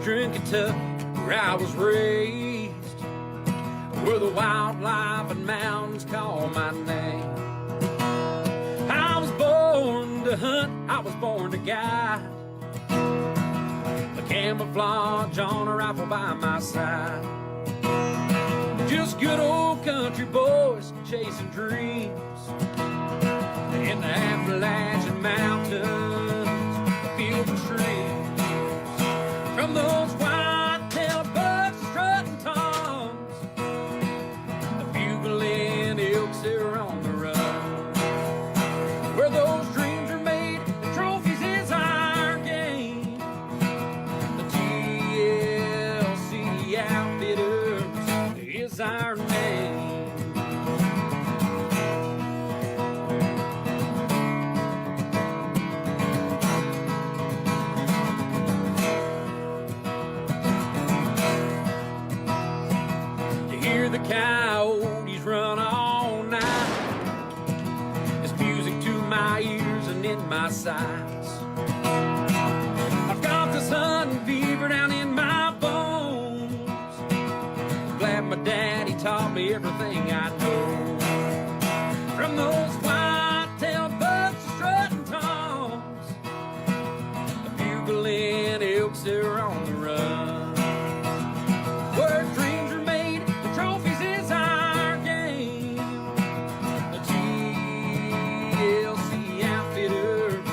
Eastern Kentucky, where I was raised, where the wildlife and mountains call my name. I was born to hunt, I was born to guide, the camouflage on a rifle by my side. Just good old country boys chasing dreams in the Appalachian Mountains, fields and streams. From those white-tailed bucks strutting toms, the bugling elks that are on the run. Where those dreams are made, the trophies is our game. The TLC Outfitters is our name. The coyotes run all night. It's music to my ears and in my sights. I've got this hunting fever down in my bones. Glad my daddy taught me everything I know. From those white-tailed bucks strutting toms, the bugling elks that are on the run. Where dreams are made, the trophies is our game. The TLC Outfitters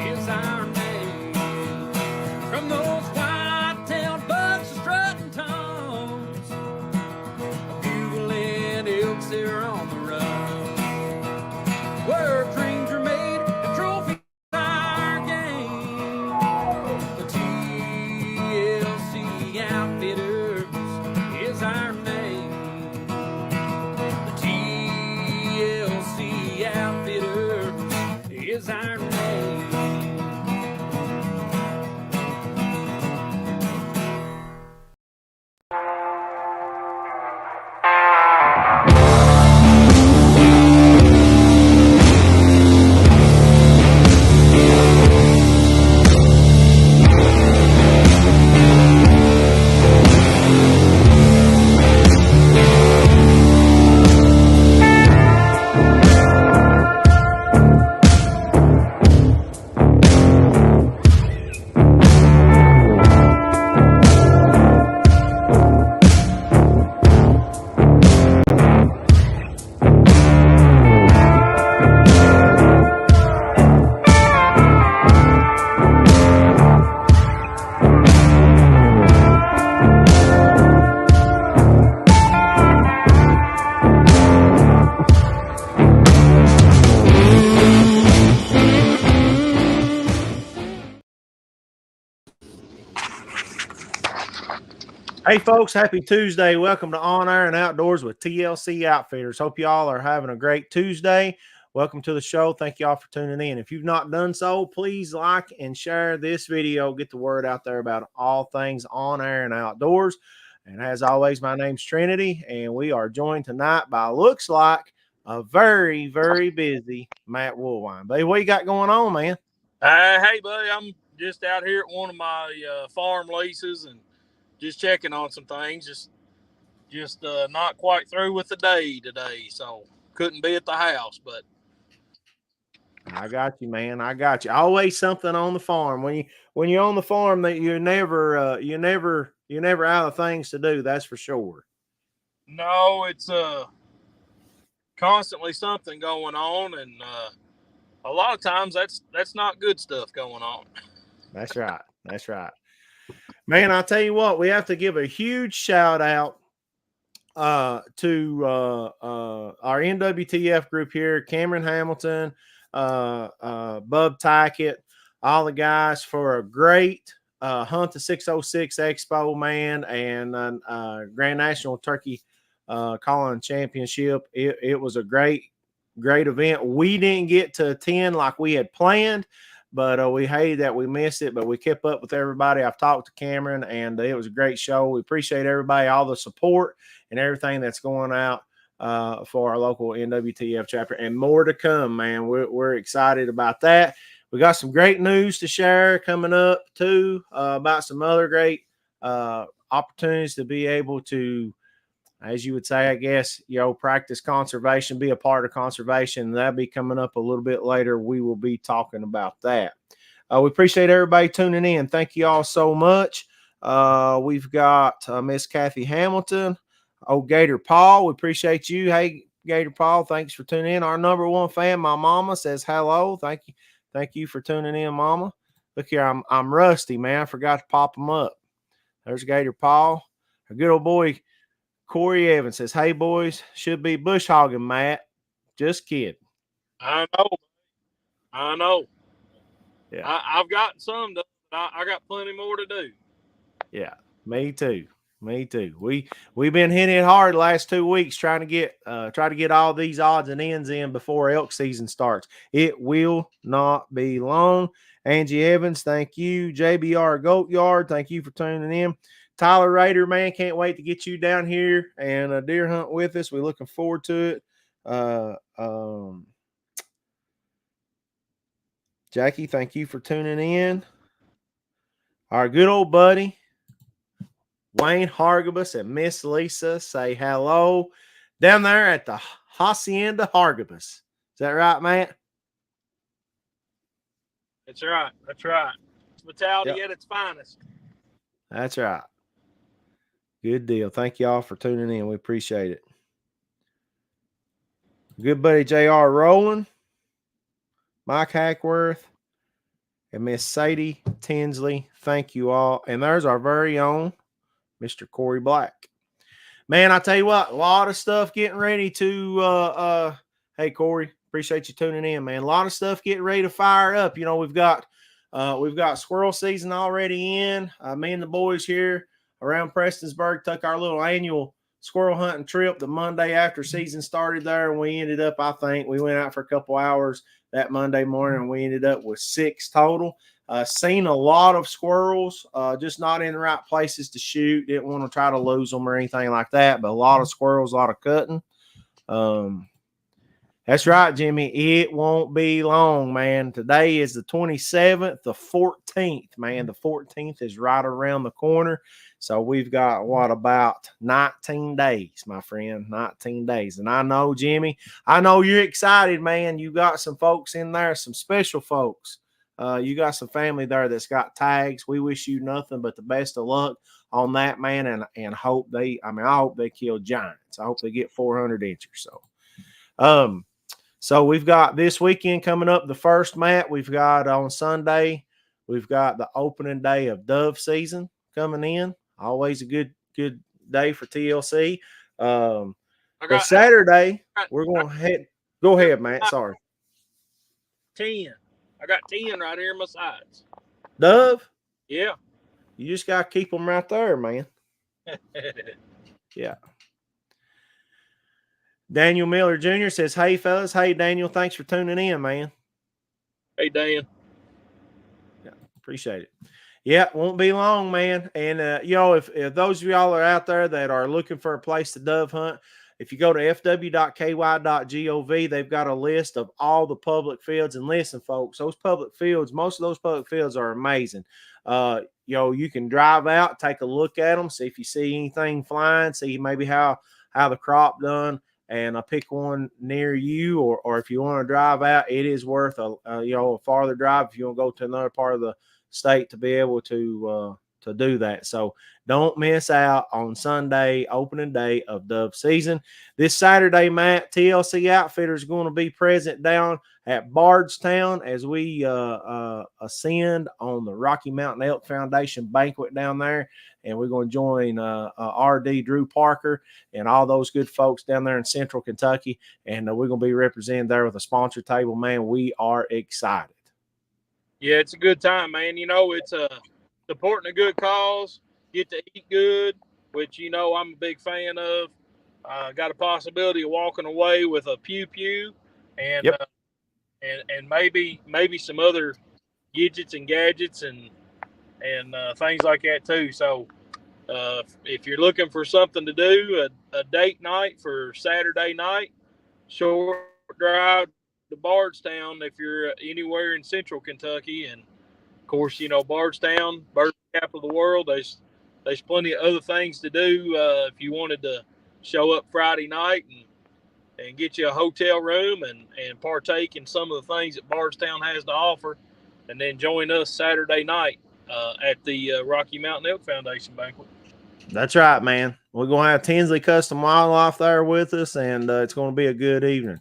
is our name. From those white-tailed bucks strutting toms, the bugling elks that are on the run. Where dreams are made, the trophies is our game. The TLC Outfitters is our name. The TLC Outfitters is our name. Hey folks, happy Tuesday. Welcome to On Air and Outdoors with TLC Outfitters. Hope y'all are having a great Tuesday. Welcome to the show. Thank y'all for tuning in. If you've not done so, please like and share this video. Get the word out there about all things on air and outdoors. And as always, my name's Trinity, and we are joined tonight by, looks like, a very, very busy Matt Woolwine. Baby, what you got going on, man? Hey, buddy, I'm just out here at one of my farm leases and just checking on some things. Just not quite through with the day today, so couldn't be at the house. But I got you, man. I got you. Always something on the farm. When you're on the farm, that you're never out of things to do. That's for sure. no, it's constantly something going on, and a lot of times that's not good stuff going on. That's right. That's right. Man, I'll tell you what, we have to give a huge shout out to our NWTF group here, Cameron Hamilton, Bub Tackett, all the guys for a great Hunt the 606 Expo, man, and Grand National Turkey Calling Championship. It was a great event. We didn't get to attend like we had planned, but we hated that we missed it, but we kept up with everybody. I've talked to Cameron, and it was a great show. We appreciate everybody, all the support and everything that's going out for our local NWTF chapter, and more to come, man. We're excited about that. We got some great news to share coming up too, about some other great opportunities to be able to, as you would say, I guess, practice conservation, be a part of conservation. That'll be coming up a little bit later. We will be talking about that. We appreciate everybody tuning in. Thank you all so much. We've got Miss Kathy Hamilton, Gator Paul. We appreciate you. Hey, Gator Paul, thanks for tuning in. Our number one fan, my mama, says hello. Thank you. Thank you for tuning in, mama. Look here, I'm rusty, man. I forgot to pop them up. There's Gator Paul. Our good old boy, Corey Evans, says, hey, boys, should be bush hogging, Matt. Just kidding. I know. Yeah. I've got some, but I got plenty more to do. Yeah, me too. We've been hitting it hard the last 2 weeks trying to get all these odds and ends in before elk season starts. It will not be long. Angie Evans, thank you. JBR Goat Yard, thank you for tuning in. Tyler Rader, man, can't wait to get you down here and a deer hunt with us. We're looking forward to it. Jackie, thank you for tuning in. Our good old buddy Wayne Hargabus and Miss Lisa say hello down there at the Hacienda Hargabus. Is that right, Matt? That's right. Hospitality at its finest. That's right. Good deal. Thank y'all for tuning in. We appreciate it. Good buddy J.R. Rowland, Mike Hackworth, and Miss Sadie Tinsley. Thank you all. And there's our very own Mr. Corey Black. Man, I tell you what, a lot of stuff getting ready to hey Corey, appreciate you tuning in, man. A lot of stuff getting ready to fire up. We've got squirrel season already in. Me and the boys here around Prestonsburg took our little annual squirrel hunting trip the Monday after season started there, and we ended up, I think, we went out for a couple hours that Monday morning, and we ended up with 6 total. Seen a lot of squirrels, just not in the right places to shoot. Didn't want to try to lose them or anything like that, but a lot of squirrels, a lot of cutting. That's right, Jimmy. It won't be long, man. Today is the 27th, the 14th, man. The 14th is right around the corner. So we've got, about 19 days, my friend, 19 days. And I know, Jimmy, I know you're excited, man. You got some folks in there, some special folks. You got some family there that's got tags. We wish you nothing but the best of luck on that, man, and I hope they kill giants. I hope they get 400 inchers. So we've got this weekend coming up, the first, Matt. We've got on Sunday, we've got the opening day of dove season coming in. Always a good day for TLC. Saturday, we're going to head. Go ahead, Matt. Sorry. 10. I got 10 right here in my sides. Dove? Yeah. You just got to keep them right there, man. Yeah. Daniel Miller Jr. says, hey, fellas. Hey, Daniel. Thanks for tuning in, man. Hey, Dan. Yeah, appreciate it. Yeah, won't be long, man. And, if those of y'all are out there that are looking for a place to dove hunt, if you go to fw.ky.gov, they've got a list of all the public fields. And listen, folks, most of those public fields are amazing. You can drive out, take a look at them, see if you see anything flying, see maybe how the crop done, and pick one near you. Or if you want to drive out, it is worth a farther drive if you want to go to another part of the state to be able to do that. So don't miss out on Sunday, opening day of dove season. This Saturday, Matt, TLC Outfitters is going to be present down at Bardstown as we ascend on the Rocky Mountain Elk Foundation banquet down there. And we're going to join RD Drew Parker and all those good folks down there in Central Kentucky. And we're going to be represented there with a sponsor table, man. We are excited. Yeah, it's a good time, man. It's supporting a good cause, get to eat good, which, I'm a big fan of. Got a possibility of walking away with a pew and yep. And maybe some other gadgets and gadgets and things like that too. So if you're looking for something to do, a date night for Saturday night, short drive to Bardstown if you're anywhere in Central Kentucky. And of course, Bardstown, bird capital of the world, there's plenty of other things to do if you wanted to show up Friday night and get you a hotel room and partake in some of the things that Bardstown has to offer, and then join us Saturday night at the Rocky Mountain Elk Foundation banquet. That's right, man. We're going to have Tinsley Custom Wildlife there with us, and it's going to be a good evening.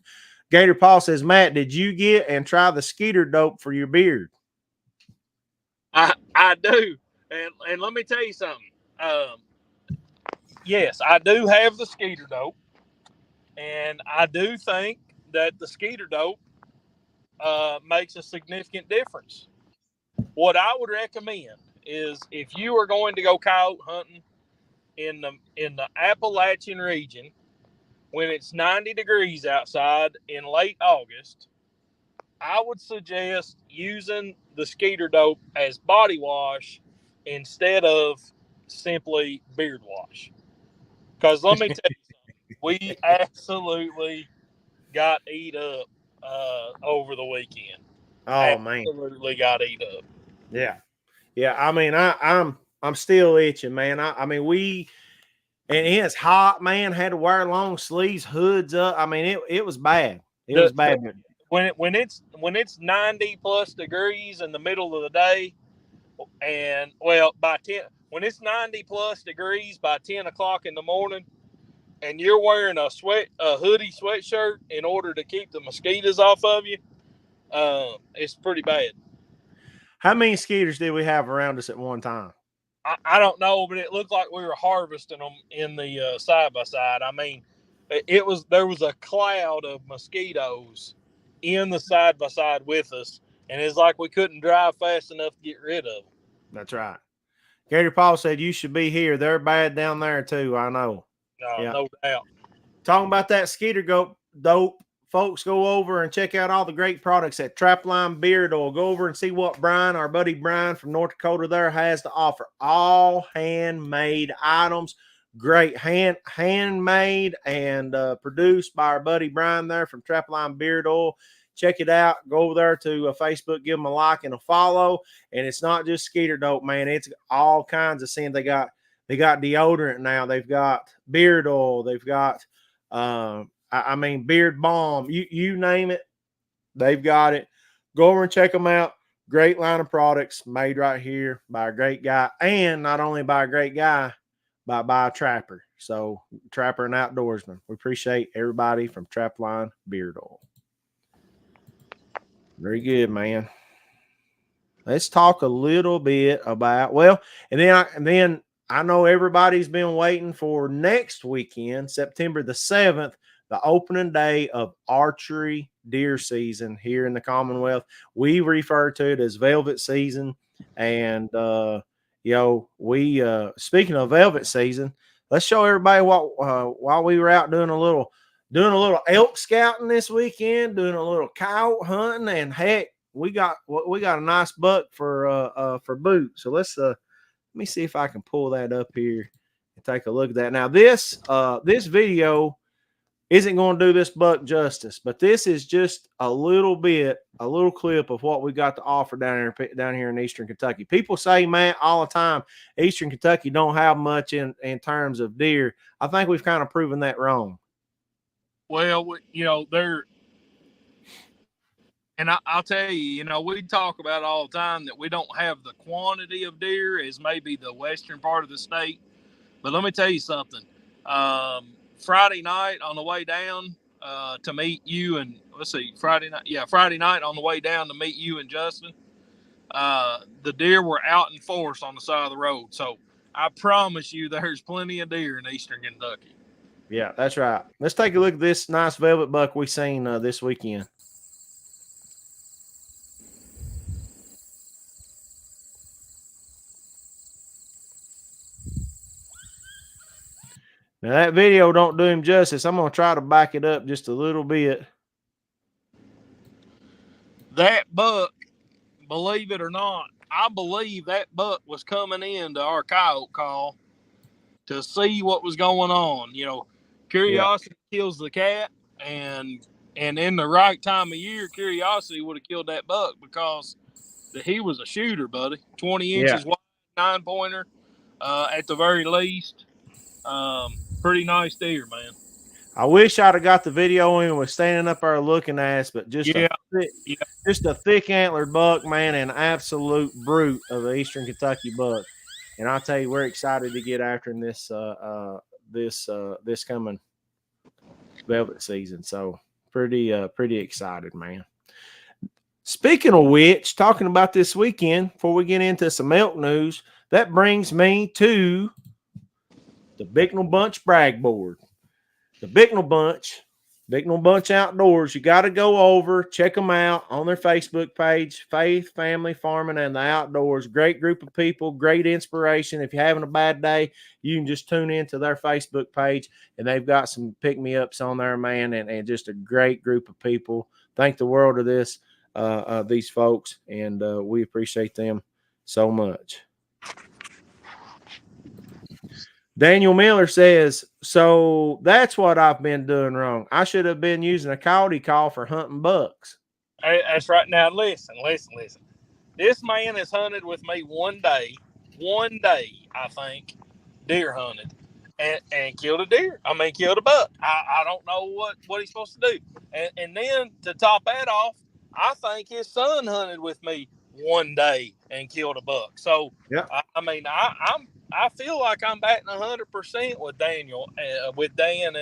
Gator Paul says, Matt, did you get and try the Skeeter dope for your beard? I do. And let me tell you something. Yes, I do have the Skeeter dope. And I do think that the Skeeter dope makes a significant difference. What I would recommend is if you are going to go coyote hunting in the Appalachian region when it's 90 degrees outside in late August, I would suggest using the Skeeter dope as body wash instead of simply beard wash. Because let me tell you something, we absolutely got eat up over the weekend. Oh, man. Absolutely got eat up. Yeah. I mean, I'm still itching, man. I mean, and it's hot, man. Had to wear long sleeves, hoods up. I mean, it was bad. It was bad. When it's 90 plus degrees in the middle of the day, and when it's 90 plus degrees by 10 o'clock in the morning, and you're wearing a hoodie sweatshirt in order to keep the mosquitoes off of you, it's pretty bad. How many skeeters did we have around us at one time? I don't know, but it looked like we were harvesting them in the side by side. I mean, there was a cloud of mosquitoes in the side by side with us, and it's like we couldn't drive fast enough to get rid of them. That's right. Gator Paul said you should be here. They're bad down there too. I know. No doubt. Talking about that Skeeter dope, folks, go over and check out all the great products at Trapline Beard Oil. Go over and see what our buddy Brian from North Dakota there has to offer. All handmade items, great handmade and produced by our buddy Brian there from Trapline Beard Oil. Check it out. Go over there to Facebook, give them a like and a follow. And it's not just Skeeter dope, man. It's all kinds of scents. They got deodorant now. They've got beard oil. They've got beard balm. You name it, they've got it. Go over and check them out. Great line of products made right here by a great guy, and not only by a great guy, but by a trapper. So, trapper and outdoorsman. We appreciate everybody from Trapline Beard Oil. Very good, man. Let's talk a little bit about and then I know everybody's been waiting for next weekend, September the 7th, the opening day of archery deer season here in the Commonwealth. We refer to it as velvet season. And, speaking of velvet season, let's show everybody while we were out doing a little elk scouting this weekend, doing a little coyote hunting, and heck, we got a nice buck for boot. So let me see if I can pull that up here and take a look at that. Now this video isn't going to do this buck justice, but this is just a little clip of what we got to offer down here in Eastern Kentucky. People say, Matt, all the time, Eastern Kentucky don't have much in terms of deer. I think we've kind of proven that wrong. Well, and I'll tell you, we talk about all the time that we don't have the quantity of deer as maybe the western part of the state. But let me tell you something. Friday night on the way down to meet you and Friday night on the way down to meet you and Justin, the deer were out in force on the side of the road. So I promise you there's plenty of deer in Eastern Kentucky. Yeah, that's right. Let's take a look at this nice velvet buck we seen this weekend. Now, that video don't do him justice. I'm going to try to back it up just a little bit. That buck, believe it or not, I believe that buck was coming into our coyote call to see what was going on. Curiosity kills the cat, and in the right time of year, curiosity would have killed that buck because he was a shooter, buddy. 20 inches wide, 9-pointer. at the very least. Pretty nice deer, man. I wish I'd have got the video in with standing up there looking at us, but just Yeah, just a thick antlered buck, man, and absolute brute of the Eastern Kentucky buck. And I'll tell you, we're excited to get after in this this coming velvet season. So pretty excited, man. Speaking of which, talking about this weekend, before we get into some elk news, that brings me to the Bicknell Bunch brag board. The Bicknell Bunch Outdoors. You got to go over, check them out on their Facebook page, Faith, Family, Farming, and the Outdoors. Great group of people, great inspiration. If you're having a bad day, you can just tune into their Facebook page, and they've got some pick-me-ups on there, man, and just a great group of people. Thank the world of these folks, and we appreciate them so much. Daniel Miller says, so that's what I've been doing wrong. I should have been using a Cody call for hunting bucks. Hey, that's right. Now, listen. This man has hunted with me one day, I think, deer hunted, and killed a deer. I mean, killed a buck. I don't know what he's supposed to do. And then to top that off, I think his son hunted with me one day and killed a buck. So, yeah, I mean, I feel like I'm batting 100% with Daniel, with Dan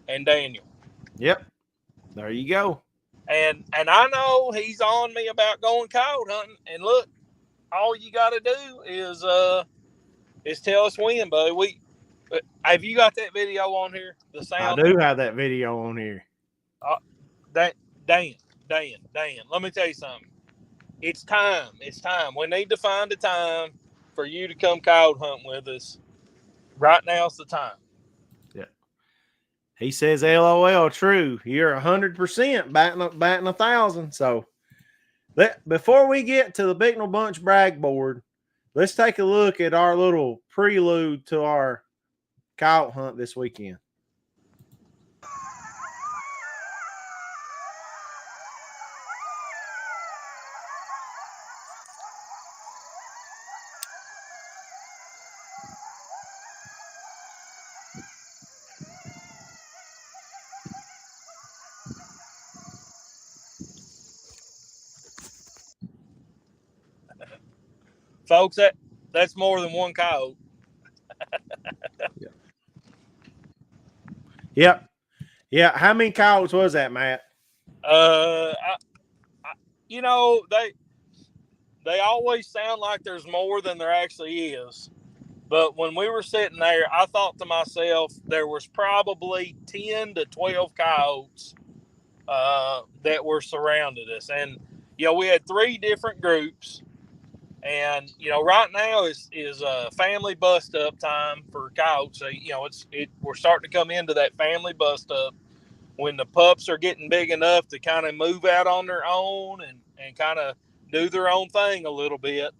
and Daniel. Yep, there you go. And I know he's on me about going coyote hunting. And look, all you got to do is tell us when, buddy. Have you got that video on here? The sound. I do have that video on here. Dan. Let me tell you something. It's time. We need to find a time for you to come coyote hunt with us. Right now's the time. Yeah. He says, LOL, true. You're 100% batting 1,000. So before we get to the Bicknell Bunch brag board, let's take a look at our little prelude to our coyote hunt this weekend. Folks, that's more than one coyote. Yeah. How many coyotes was that, Matt? They always sound like there's more than there actually is. But when we were sitting there, I thought to myself, there was probably 10 to 12 coyotes that were surrounded us. And, we had 3 different groups. And, right now is family bust up time for coyotes. So, we're starting to come into that family bust up when the pups are getting big enough to kind of move out on their own and kind of do their own thing a little bit.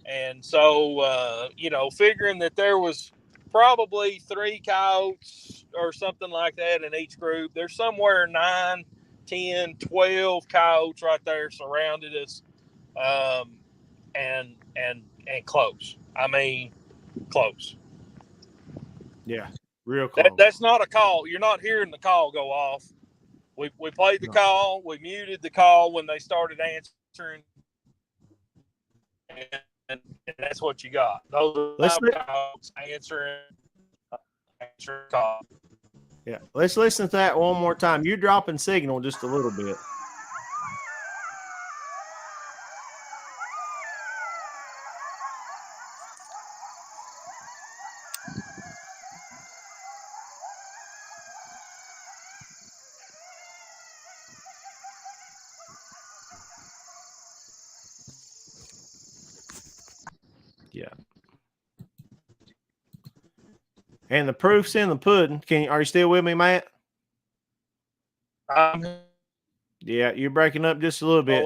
And so, figuring that there was probably 3 coyotes or something like that in each group, there's somewhere 9, 10, 12 coyotes right there surrounded us. And close. I mean, close. Yeah, real close. That's not a call. You're not hearing the call go off. We played the call. We muted the call when they started answering, and that's what you got. Those are calls answering call. Yeah, let's listen to that one more time. You're dropping signal just a little bit. Yeah. And the proof's in the pudding. Are you still with me, Matt? Yeah, you're breaking up just a little bit.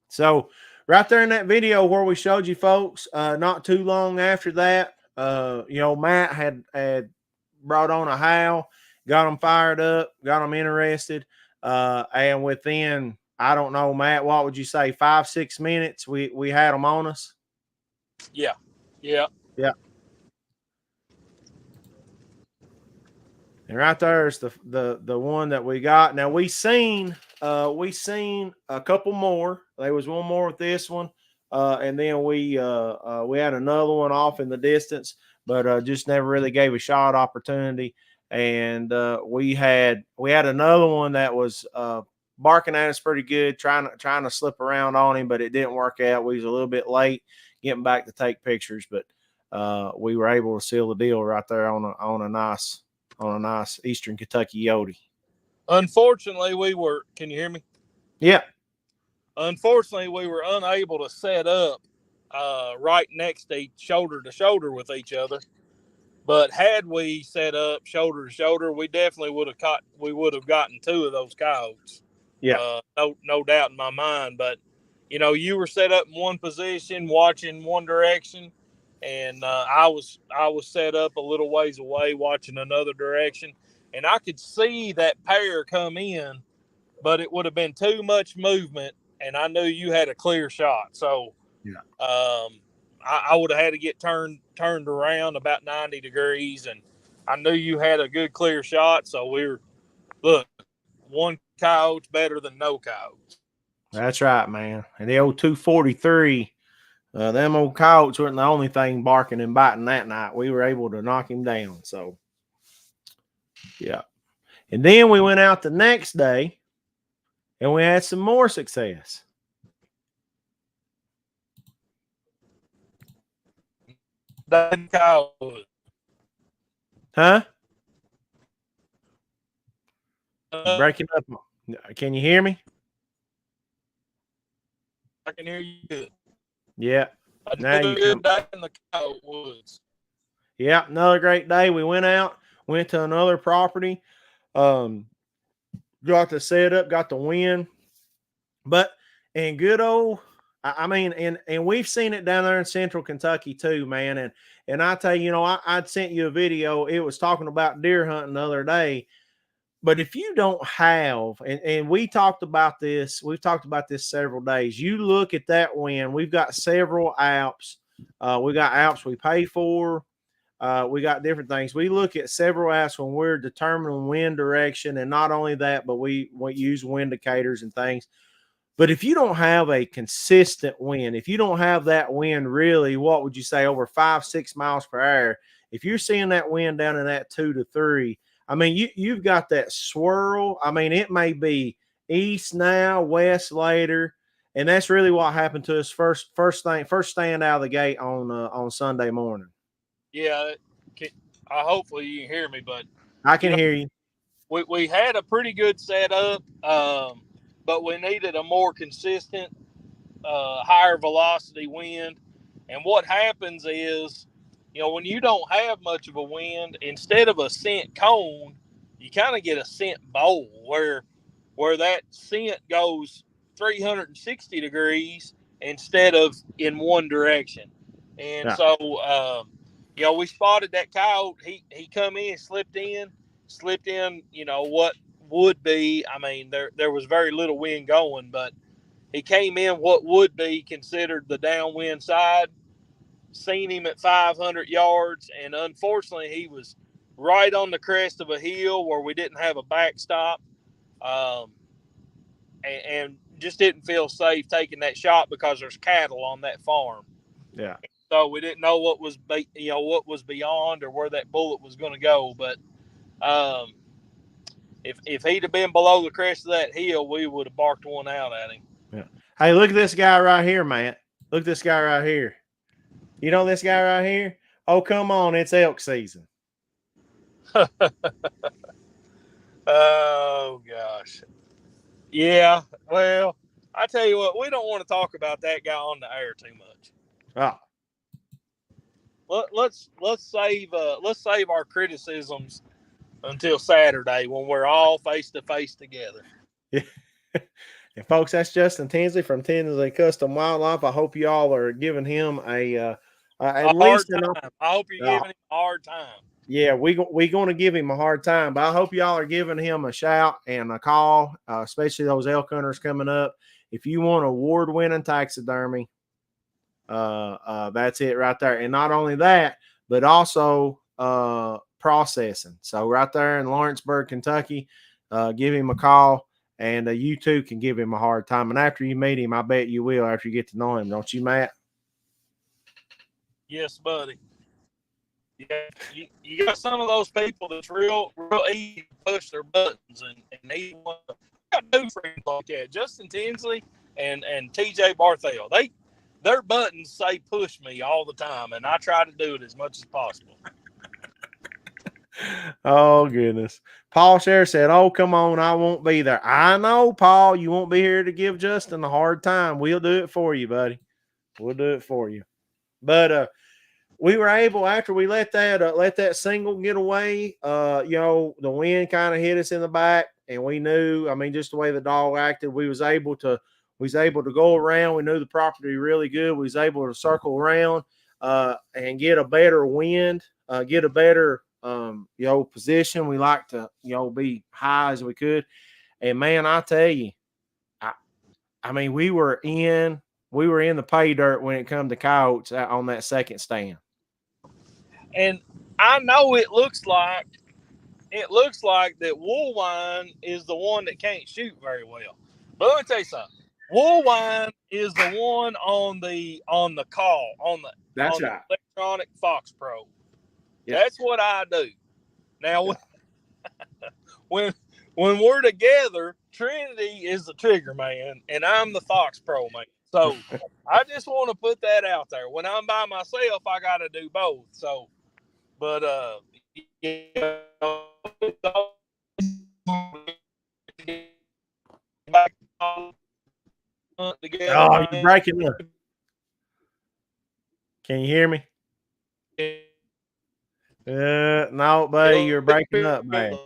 So right there in that video where we showed you folks, not too long after that, Matt had brought on a howl, got them fired up, got them interested. And within, I don't know, Matt, what would you say, 5-6 minutes, we had them on us? Yeah. Yeah. Yeah. And right there is the one that we got. Now we seen a couple more. There was one more with this one, and then we had another one off in the distance, but just never really gave a shot opportunity. And we had another one that was barking at us pretty good, trying to slip around on him, but it didn't work out. We was a little bit late getting back to take pictures, but we were able to seal the deal right there on a nice Eastern Kentucky Yodi. Unfortunately, we were. Can you hear me? Yeah. Unfortunately, we were unable to set up right next to shoulder to shoulder with each other. But had we set up shoulder to shoulder, we definitely would have caught. We would have gotten two of those coyotes. Yeah. No doubt in my mind. But you were set up in one position, watching one direction, and I was set up a little ways away, watching another direction, and I could see that pair come in, but it would have been too much movement, and I knew you had a clear shot. So, Yeah. I would have had to get turned around about 90 degrees, and I knew you had a good clear shot. So look, one coyote's better than no coyotes. That's right, man. And the old 243, them old coyotes weren't the only thing barking and biting that night. We were able to knock him down. So, yeah. And then we went out the next day and we had some more success. Huh? Breaking up. Can you hear me? I can hear you good. Yeah. Another good day in the coyote woods. Yeah, another great day. We went out, went to another property, got to set up, got the win. But in good old, I mean, and we've seen it down there in Central Kentucky too, man. And I tell you, I'd sent you a video. It was talking about deer hunting the other day. But if you don't have, and we've talked about this several days. You look at that win. We've got several apps. We got apps we pay for. We got different things. We look at several apps when we're determining wind direction, and not only that, but we use wind indicators and things. But if you don't have a consistent wind, if you don't have that wind really, what would you say, over 5-6 miles per hour? If you're seeing that wind down in that 2 to 3, I mean, you've got that swirl. I mean, it may be east now, west later, and that's really what happened to us first stand out of the gate on Sunday morning. Yeah, hopefully you can hear me, but I can hear you. We had a pretty good setup, but we needed a more consistent, higher velocity wind. And what happens is, when you don't have much of a wind, instead of a scent cone, you kind of get a scent bowl where that scent goes 360 degrees instead of in one direction. And so, we spotted that coyote. He come in, slipped in, what would be, I mean, there was very little wind going, but he came in what would be considered the downwind side. Seen him at 500 yards, and unfortunately he was right on the crest of a hill where we didn't have a backstop, and just didn't feel safe taking that shot because there's cattle on that farm. Yeah. So we didn't know what was beyond or where that bullet was going to go. But if he'd have been below the crest of that hill, we would have barked one out at him. Yeah. Hey, look at this guy right here, Matt. Look at this guy right here. You know this guy right here? Oh, come on. It's elk season. Oh, gosh. Yeah, well, I tell you what, we don't want to talk about that guy on the air too much. Let's save our criticisms until Saturday when we're all face to face together. Yeah. And folks, that's Justin Tinsley from Tinsley Custom Wildlife. I hope you all are giving him at least hard time. I hope you're giving him a hard time. Yeah, we're going to give him a hard time, but I hope y'all are giving him a shout and a call, especially those elk hunters coming up. If you want award-winning taxidermy, That's it right there. And not only that, but also processing. So right there in Lawrenceburg, Kentucky, give him a call, and you too can give him a hard time. And after you meet him, I bet you will after you get to know him, don't you, Matt? Yes, buddy. Yeah, you got some of those people that's real easy to push their buttons, and they want to. I got two friends like that, Justin Tinsley and TJ Barthel. Their buttons say push me all the time, and I try to do it as much as possible. Oh goodness. Paul Scher said, "Oh, come on, I won't be there." I know, Paul, you won't be here to give Justin a hard time. We'll do it for you, buddy. We'll do it for you. But we were able, after we let that single get away, the wind kind of hit us in the back, and we knew, I mean, just the way the dog acted, we was able to go around. We knew the property really good. We was able to circle around and get a better wind, get a better position. We like to be high as we could. And man, I tell you, I mean, we were in the pay dirt when it come to coyotes on that second stand. And I know it looks like that Woolwine is the one that can't shoot very well. But let me tell you something. Woolwine is the one on the call on the electronic Fox Pro. Yep. That's what I do. Now, when we're together, Trinity is the trigger man, and I'm the Fox Pro man. So I just want to put that out there. When I'm by myself, I got to do both. So, but oh, you're breaking up. Can you hear me? No, buddy, you're breaking up, man.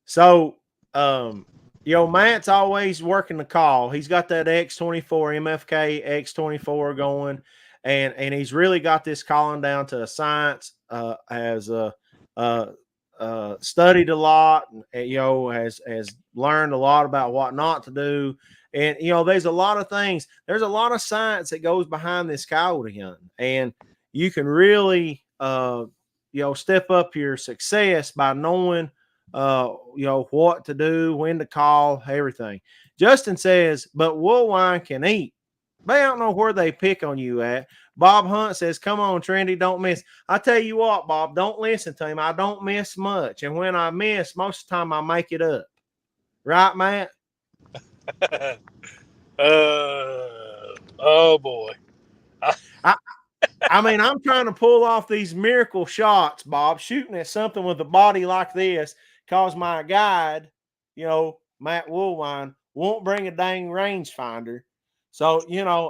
So, Matt's always working the call. He's got that X24 MFK X24 going, and he's really got this calling down to a science. Has studied a lot, and, has learned a lot about what not to do. And, there's a lot of things. There's a lot of science that goes behind this coyote hunting, and you can really, step up your success by knowing, what to do, when to call, everything. Justin says, but Woolwine can eat. They don't know where they pick on you at. Bob Hunt says, come on, Trendy, don't miss. I tell you what, Bob, don't listen to him. I don't miss much. And when I miss, most of the time I make it up. Right, Matt? Oh, boy. I mean, I'm trying to pull off these miracle shots, Bob, shooting at something with a body like this, because my guide, Matt Woolwine, won't bring a dang rangefinder. So,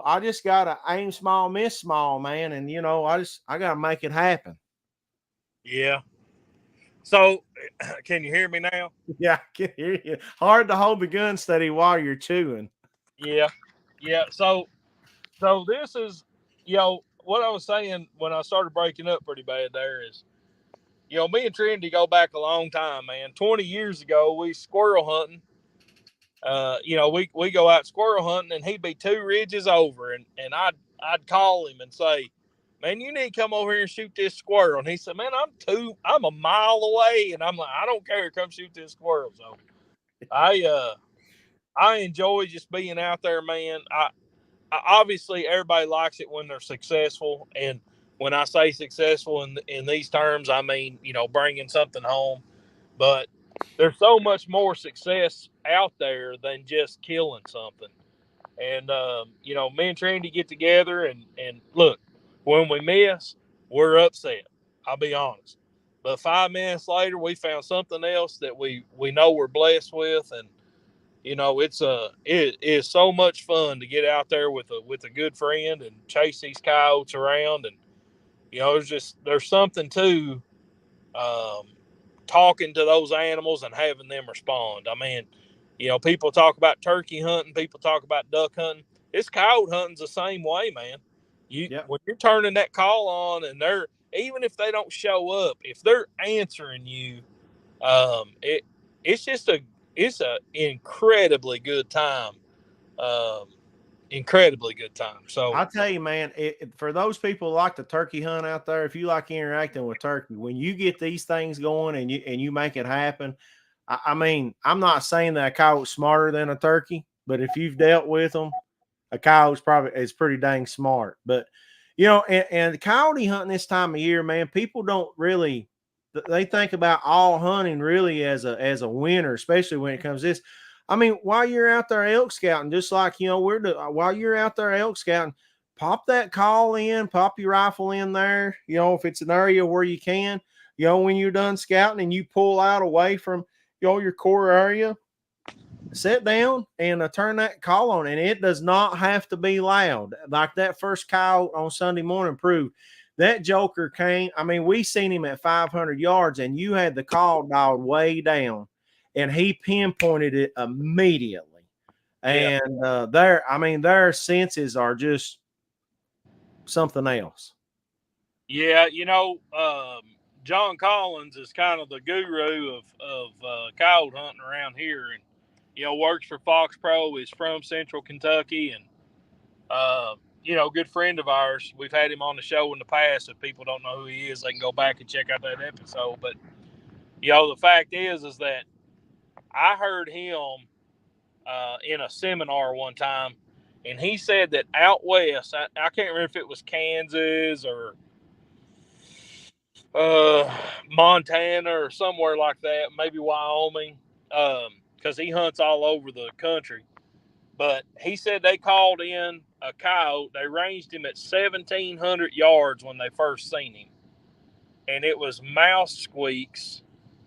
I just got to aim small, miss small, man. And, I got to make it happen. Yeah. So, can you hear me now? Yeah, I can hear you. Hard to hold the gun steady while you're chewing. Yeah. Yeah. So this is, what I was saying when I started breaking up pretty bad there is, me and Trinity go back a long time, man. 20 years ago, we squirrel hunting. We go out squirrel hunting, and he'd be 2 ridges over, and I'd call him and say, man, you need to come over here and shoot this squirrel. And he said, man, I'm a mile away. And I'm like, I don't care, come shoot this squirrel. So I enjoy just being out there, man. I obviously everybody likes it when they're successful, and when I say successful in these terms, I mean, bringing something home. But there's so much more success out there than just killing something. And me and Trinity get together, and look, when we miss, we're upset. I'll be honest. But 5 minutes later, we found something else that we know we're blessed with, and it is so much fun to get out there with a good friend and chase these coyotes around. And there's something to talking to those animals and having them respond. I mean, people talk about turkey hunting, people talk about duck hunting. This coyote hunting's the same way, man. When you're turning that call on, and they're, even if they don't show up, if they're answering you, it's an incredibly good time incredibly good time. So I'll tell you, man, for those people who like the turkey hunt out there, if you like interacting with turkey, when you get these things going and you make it happen, I mean, I'm not saying that a coyote's smarter than a turkey, but if you've dealt with them, a coyote's probably is pretty dang smart. But and coyote hunting this time of year, man, people don't really they think about all hunting really as a winter, especially when it comes to this. I mean, while you're out there elk scouting, just like while you're out there elk scouting, pop that call in, pop your rifle in there. If it's an area where you can, when you're done scouting and you pull out away from your core area, sit down and turn that call on. And it does not have to be loud. Like that first coyote on Sunday morning proved. That joker came. I mean, we seen him at 500 yards, and you had the call dialed way down, and he pinpointed it immediately. And their senses are just something else. Yeah, John Collins is kind of the guru of coyote hunting around here, and works for Fox Pro. Is from Central Kentucky, and good friend of ours. We've had him on the show in the past. If people don't know who he is, they can go back and check out that episode. But the fact is that I heard him in a seminar one time, and he said that out west, I can't remember if it was Kansas or Montana or somewhere like that, maybe Wyoming, because he hunts all over the country. But he said they called in a coyote. They ranged him at 1,700 yards when they first seen him. And it was mouse squeaks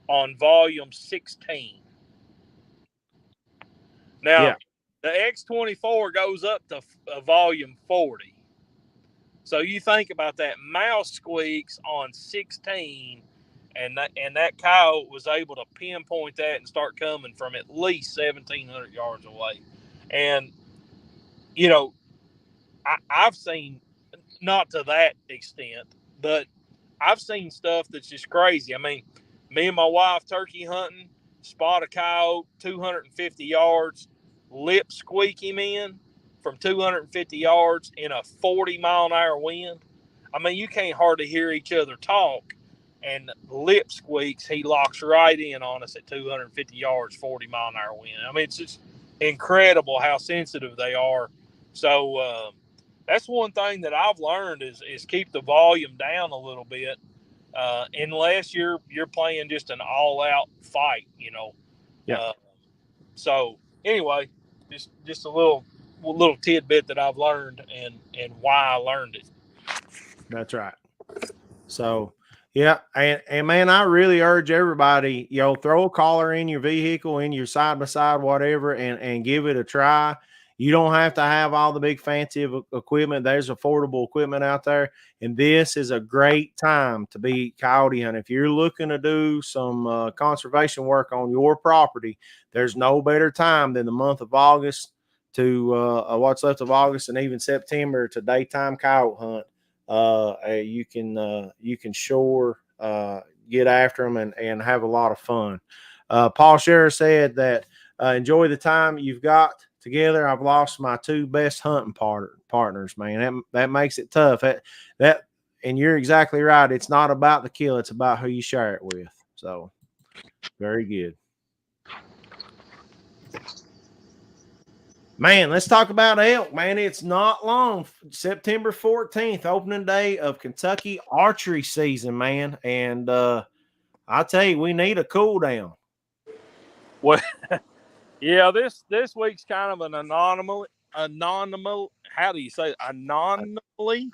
on volume 16. Now, The X24 goes up to volume 40. So you think about that, mouse squeaks on 16, and that coyote was able to pinpoint that and start coming from at least 1,700 yards away. And, I've seen, not to that extent, but I've seen stuff that's just crazy. I mean, me and my wife turkey hunting, spot a coyote, 250 yards, lip squeak him in from 250 yards in a 40-mile-an-hour wind. I mean, you can't hardly hear each other talk, and lip squeaks, he locks right in on us at 250 yards, 40-mile-an-hour wind. I mean, it's just incredible how sensitive they are. So that's one thing that I've learned is keep the volume down a little bit, unless you're playing just an all-out fight, Yeah. So anyway, just a little tidbit that I've learned and why I learned it. That's right. So, yeah. And man, I really urge everybody, throw a collar in your vehicle, in your side-by-side, whatever, and give it a try. You don't have to have all the big fancy equipment. There's affordable equipment out there. And this is a great time to be coyote hunting. If you're looking to do some conservation work on your property, there's no better time than the month of August to what's left of August and even September to daytime coyote hunt. You can sure get after them and have a lot of fun. Paul Scherer said that enjoy the time you've got together. I've lost my two best hunting partners, man. That makes it tough. That and you're exactly right. It's not about the kill. It's about who you share it with. So very good. Man, let's talk about elk, man. It's not long. September 14th, opening day of Kentucky archery season, man. And I tell you, we need a cool down. Well, yeah, this week's kind of an anomaly. How do you say it? Anomaly?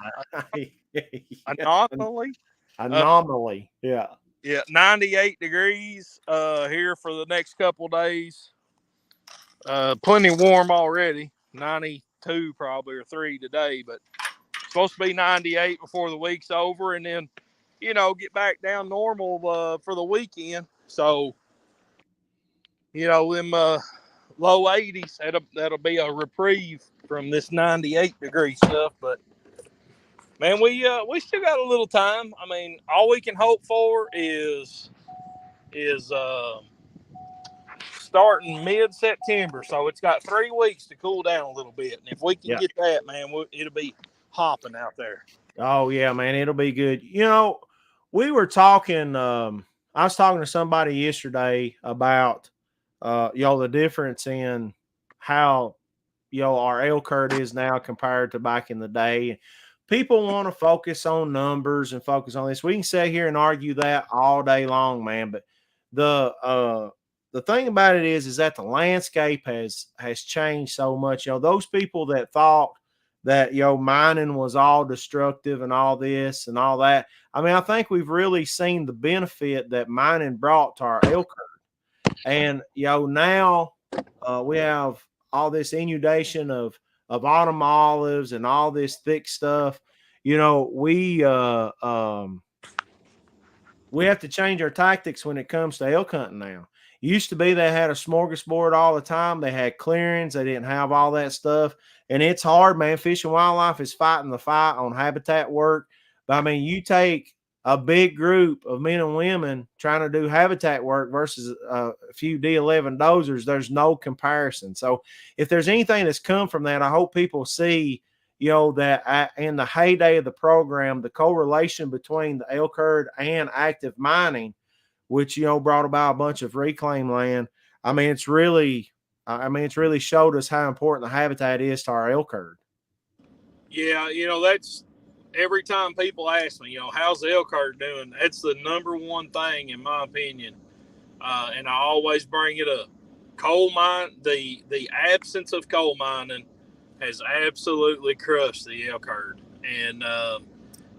Anomaly. Yeah. Yeah, 98 degrees here for the next couple of days. Plenty warm already. 92 probably or 3 today, but it's supposed to be 98 before the week's over, and then get back down normal for the weekend. So them low 80s, that'll be a reprieve from this 98 degree stuff. But man, we still got a little time. I mean, all we can hope for is starting mid-September, so it's got 3 weeks to cool down a little bit. And if we can Yeah. get that, man, it'll be hopping out there. Oh yeah, man, it'll be good. We were talking. I was talking to somebody yesterday about, the difference in how, our elk herd is now compared to back in the day. People want to focus on numbers and focus on this. We can sit here and argue that all day long, man. But the thing about it is that the landscape has changed so much. Those people that thought that mining was all destructive and all this and all that. I mean, I think we've really seen the benefit that mining brought to our elk herd. And now we have all this inundation of autumn olives and all this thick stuff. We have to change our tactics when it comes to elk hunting now. It used to be they had a smorgasbord all the time. They had clearings. They didn't have all that stuff. And it's hard, man. Fish and Wildlife is fighting the fight on habitat work. But, I mean, you take a big group of men and women trying to do habitat work versus a few D11 dozers, there's no comparison. So if there's anything that's come from that, I hope people see, that in the heyday of the program, the correlation between the elk herd and active mining, which, brought about a bunch of reclaimed land. I mean, it's really showed us how important the habitat is to our elk herd. Yeah, that's every time people ask me, how's the elk herd doing? That's the number one thing, in my opinion. And I always bring it up. Coal mine, the absence of coal mining has absolutely crushed the elk herd. And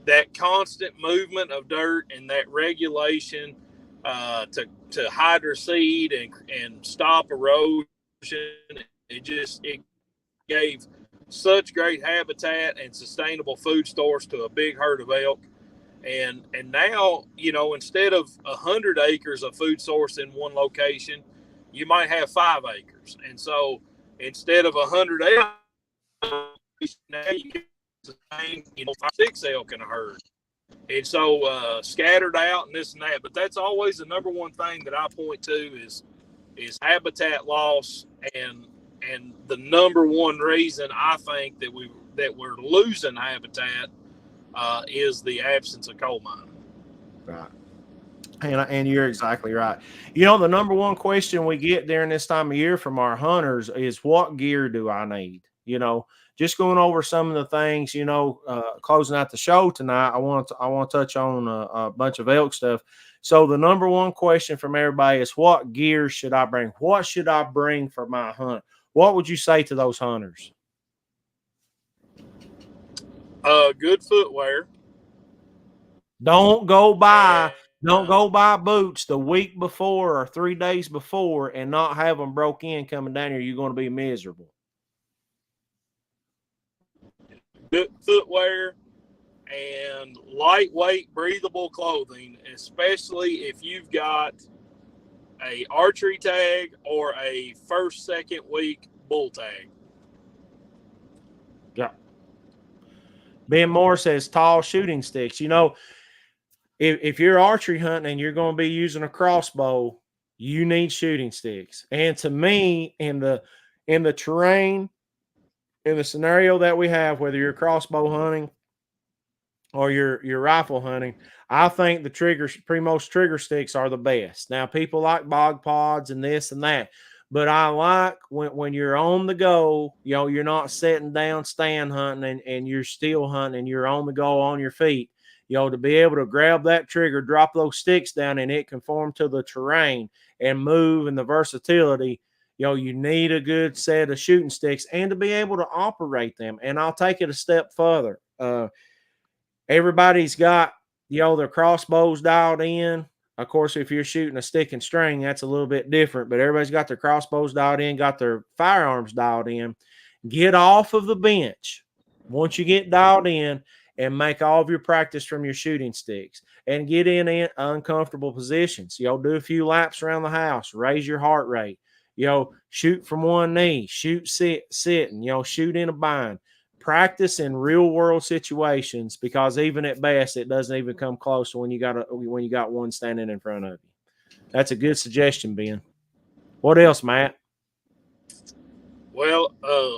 that constant movement of dirt and that regulation to hydroseed and stop erosion, it gave such great habitat and sustainable food stores to a big herd of elk. And now, instead of 100 acres of food source in one location, you might have 5 acres. And so instead of 100 elk, now you get the same, 5, 6 elk in a herd. And so scattered out and this and that. But that's always the number one thing that I point to is habitat loss, and the number one reason I think that we're losing habitat is the absence of coal mining. Right. And you're exactly right. The number one question we get during this time of year from our hunters is, what gear do I need? Just going over some of the things, closing out the show tonight, I want to touch on a bunch of elk stuff. So the number one question from everybody is, what gear should I bring? What should I bring for my hunt? What would you say to those hunters? Good footwear. Don't go buy boots the week before or 3 days before and not have them broke in coming down here. You're going to be miserable. Good footwear and lightweight, breathable clothing, especially if you've got a archery tag or a first, second week bull tag. Yeah. Ben Moore says tall shooting sticks. If you're archery hunting and you're going to be using a crossbow, you need shooting sticks. And to me, in the terrain, in the scenario that we have, whether you're crossbow hunting or you're rifle hunting, I think the Primos trigger sticks are the best. Now, people like bog pods and this and that, but I like when you're on the go, you're not sitting down stand hunting and you're still hunting, you're on the go on your feet, to be able to grab that trigger, drop those sticks down, and it conform to the terrain and move, and the versatility. You need a good set of shooting sticks and to be able to operate them. And I'll take it a step further. Everybody's got, their crossbows dialed in. Of course, if you're shooting a stick and string, that's a little bit different, but everybody's got their crossbows dialed in, got their firearms dialed in. Get off of the bench once you get dialed in and make all of your practice from your shooting sticks and get in uncomfortable positions. Do a few laps around the house, raise your heart rate. Shoot from one knee, shoot sitting, shoot in a bind. Practice in real world situations, because even at best, it doesn't even come close when you got one standing in front of you. That's a good suggestion, Ben. What else, Matt? Well,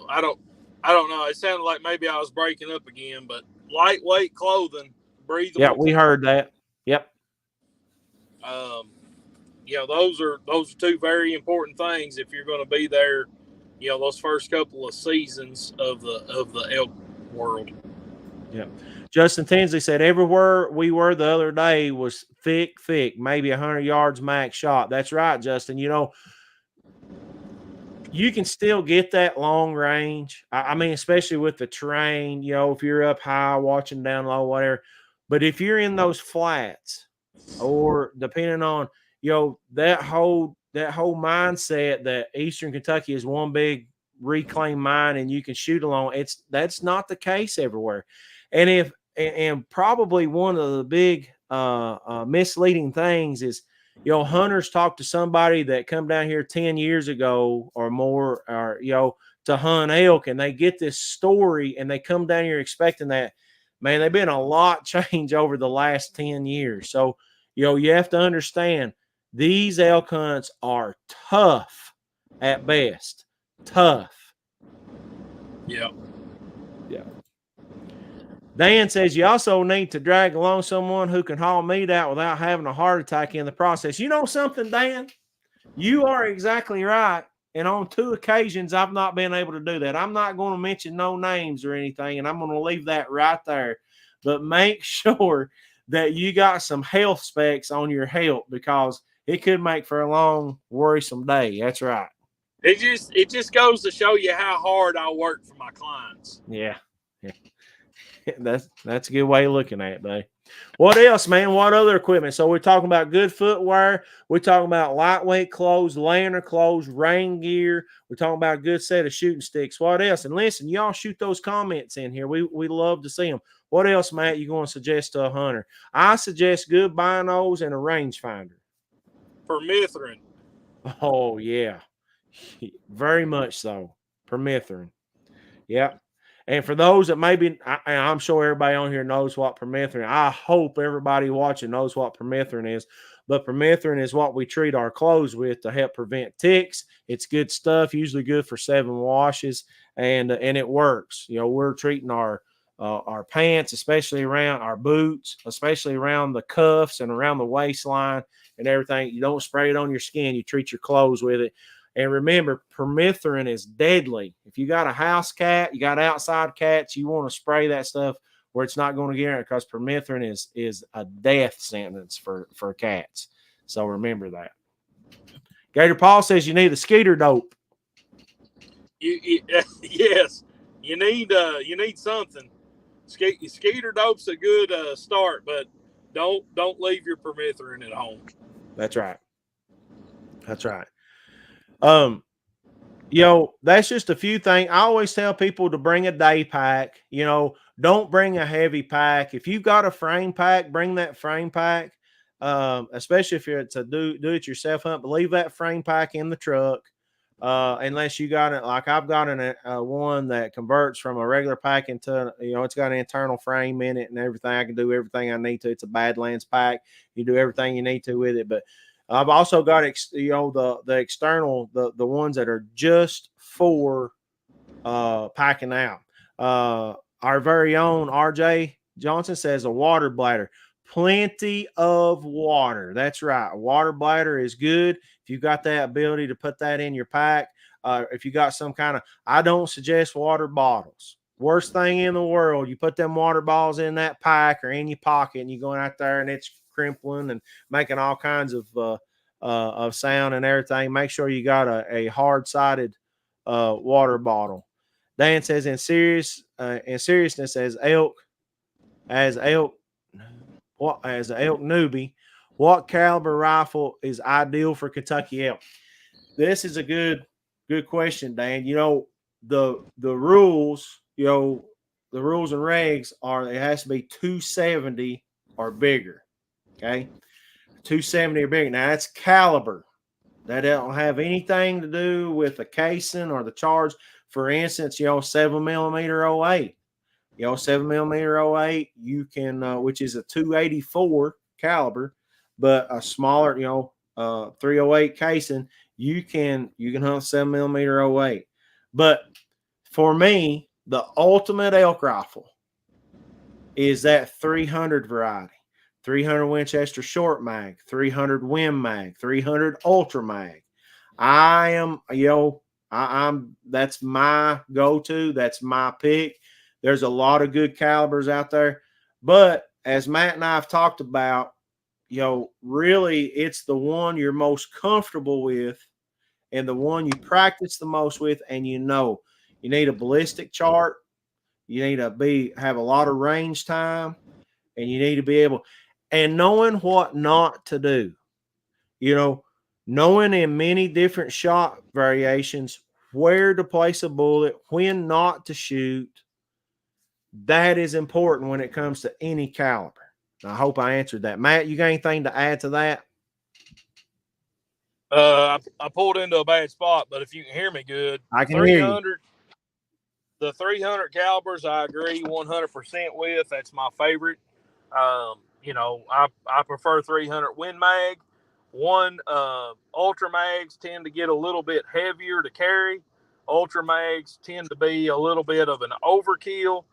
I don't know. It sounded like maybe I was breaking up again, but lightweight clothing, Yeah, breathable. we heard that. Yep. Those are two very important things if you're going to be there. Those first couple of seasons of the elk world. Yeah. Justin Tinsley said everywhere we were the other day was thick, maybe 100 yards max shot. That's right, Justin. You can still get that long range. I mean, especially with the terrain, if you're up high, watching down low, whatever. But if you're in those flats, or depending on, that whole mindset that Eastern Kentucky is one big reclaimed mine and you can shoot along, that's not the case everywhere. And probably one of the big misleading things is, hunters talk to somebody that come down here 10 years ago or more, or, to hunt elk, and they get this story and they come down here expecting that. Man, they've been a lot change over the last 10 years. So, you have to understand these elk hunts are tough at best. Tough. Yeah. Yeah. Dan says you also need to drag along someone who can haul meat out without having a heart attack in the process. You know something, Dan? You are exactly right. And on 2 occasions, I've not been able to do that. I'm not going to mention no names or anything, and I'm going to leave that right there. But make sure that you got some health specs on your help, because it could make for a long, worrisome day. That's right. It just goes to show you how hard I work for my clients. Yeah. That's a good way of looking at it, buddy. What else, man? What other equipment? So we're talking about good footwear. We're talking about lightweight clothes, lantern clothes, rain gear. We're talking about a good set of shooting sticks. What else? And listen, y'all shoot those comments in here. We love to see them. What else, Matt, you going to suggest to a hunter? I suggest good binos and a rangefinder. Permethrin. Oh, yeah. Very much so. Permethrin. Yep. And for those that maybe, I'm sure everybody on here knows what permethrin. I hope everybody watching knows what permethrin is. But permethrin is what we treat our clothes with to help prevent ticks. It's good stuff, usually good for 7 washes, and it works. We're treating our pants, especially around our boots, especially around the cuffs and around the waistline and everything. You don't spray it on your skin. You treat your clothes with it. And remember, permethrin is deadly. If you got a house cat, you got outside cats, you want to spray that stuff where it's not going to get in it, because permethrin is a death sentence for cats. So remember that. Gator Paul says you need a skeeter dope. Yes, you need something. Skeeter dope's a good start, but don't leave your permethrin at home. That's right. That's right. That's just a few things. I always tell people to bring a day pack. Don't bring a heavy pack. If you've got a frame pack, bring that frame pack. Especially if it's a do it yourself hunt, but leave that frame pack in the truck. Unless you got it, like I've got one that converts from a regular pack into, it's got an internal frame in it and everything. I can do everything I need to. It's a Badlands pack. You do everything you need to with it, but I've also got the external, the ones that are just for packing out. Our very own RJ Johnson says a water bladder. Plenty of water. That's right. A water bladder is good if you've got that ability to put that in your pack. If you got some kind of, I don't suggest water bottles. Worst thing in the world, you put them water bottles in that pack or in your pocket, and you're going out there and it's crimpling and making all kinds of sound and everything. Make sure you got a hard-sided water bottle. Dan says in seriousness, as elk newbie, what caliber rifle is ideal for Kentucky elk? This is a good question, Dan. The rules, the rules and regs are it has to be 270 or bigger. Okay. 270 or bigger. Now that's caliber. That don't have anything to do with the casing or the charge. For instance, 7mm 08. 7mm 08, you can, which is a 284 caliber, but a smaller, 308 casing, you can hunt 7mm 08. But for me, the ultimate elk rifle is that 300 variety. 300 Winchester short mag, 300 Win mag, 300 ultra mag. I'm that's my go-to. That's my pick. There's a lot of good calibers out there, but as Matt and I have talked about, really it's the one you're most comfortable with and the one you practice the most with. And you need a ballistic chart. You need to have a lot of range time, and you need to be able and knowing what not to do. Knowing in many different shot variations where to place a bullet, when not to shoot, that is important when it comes to any caliber. I hope I answered that. Matt, you got anything to add to that? I pulled into a bad spot, but if you can hear me good, I can hear you. The 300 calibers, I agree 100% with. That's my favorite. I prefer 300 Win Mag. Ultra Mags tend to get a little bit heavier to carry. Ultra Mags tend to be a little bit of an overkill,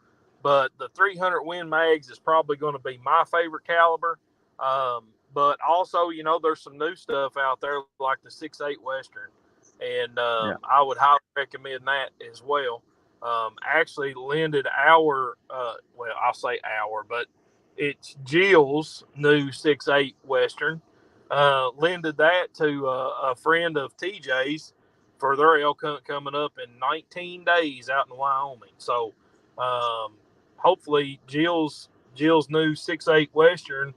but the 300 Win Mags is probably going to be my favorite caliber. But also, there's some new stuff out there like the 6.8 Western, and I would highly recommend that as well. Actually lended our, I'll say our, but it's Jill's new 6.8 Western. Lended that to a friend of TJ's for their elk hunt coming up in 19 days out in Wyoming. So hopefully Jill's new 6.8 Western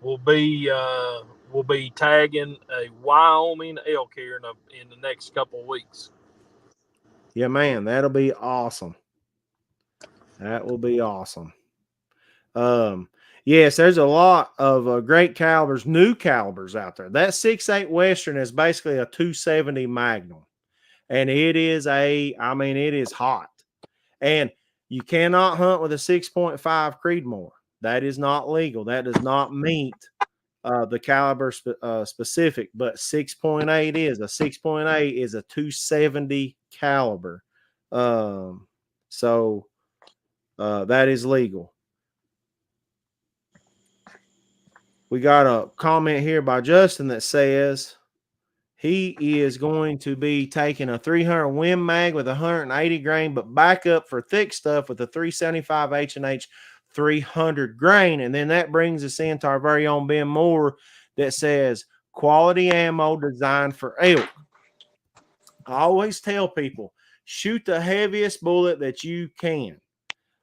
will be tagging a Wyoming elk here in the next couple of weeks. Yeah, man, that'll be awesome. That will be awesome. Yes, there's a lot of great calibers, new calibers out there. That 6.8 Western is basically a 270 Magnum, and it is it is hot. And you cannot hunt with a 6.5 Creedmoor. That is not legal. That does not meet the caliber specific, but 6.8 is a 6.8 is a 270 caliber. So that is legal. We got a comment here by Justin that says he is going to be taking a 300 Win Mag with 180 grain, but back up for thick stuff with a 375 H&H 300 grain. And then that brings us into our very own Ben Moore that says quality ammo designed for elk. I always tell people, shoot the heaviest bullet that you can.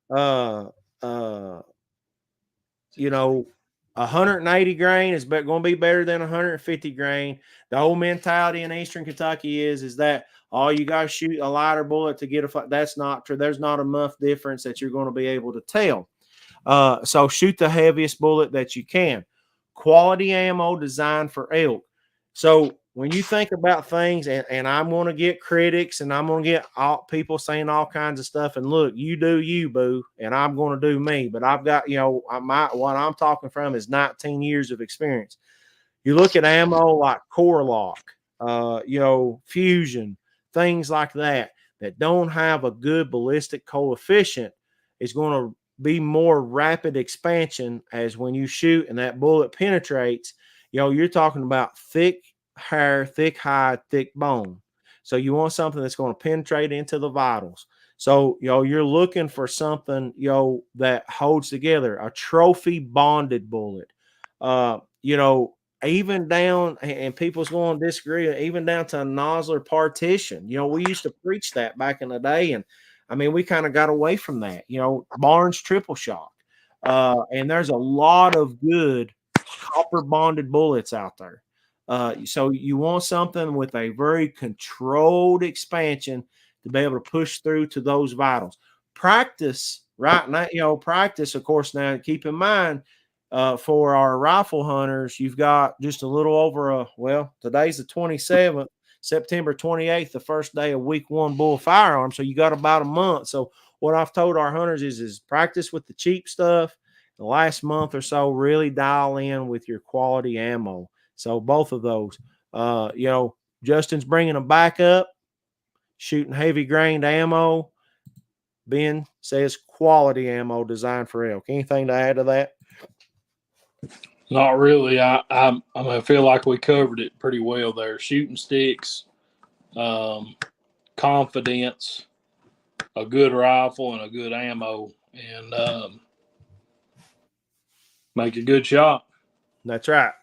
180 grain is going to be better than 150 grain. The whole mentality in Eastern Kentucky is that you got to shoot a lighter bullet to get a fight. That's not true. There's not enough difference that you're going to be able to tell. So shoot the heaviest bullet that you can. Quality ammo designed for elk. So when you think about things, and I'm going to get critics and I'm going to get people saying all kinds of stuff, and look, you do you, boo, and I'm going to do me. But I've got, what I'm talking from is 19 years of experience. You look at ammo like Core Lock, Fusion, things like that don't have a good ballistic coefficient, is going to be more rapid expansion as when you shoot and that bullet penetrates. You're talking about thick hair, thick hide, thick bone. So you want something that's going to penetrate into the vitals. So, you're looking for something, that holds together, a trophy bonded bullet. Even down, and people's going to disagree, even down to a nozzler partition. We used to preach that back in the day, and we kind of got away from that. Barnes triple shock. And there's a lot of good copper bonded bullets out there. So you want something with a very controlled expansion to be able to push through to those vitals. Practice, right now, practice, of course, now keep in mind, for our rifle hunters, you've got just a little over today's the 27th, September 28th, the first day of week 1 bull firearm. So you got about a month. So what I've told our hunters is practice with the cheap stuff. The last month or so, really dial in with your quality ammo. So both of those, Justin's bringing them back up, shooting heavy grained ammo. Ben says quality ammo designed for elk. Anything to add to that? Not really. I feel like we covered it pretty well there. Shooting sticks, confidence, a good rifle, and a good ammo, and make a good shot. That's right.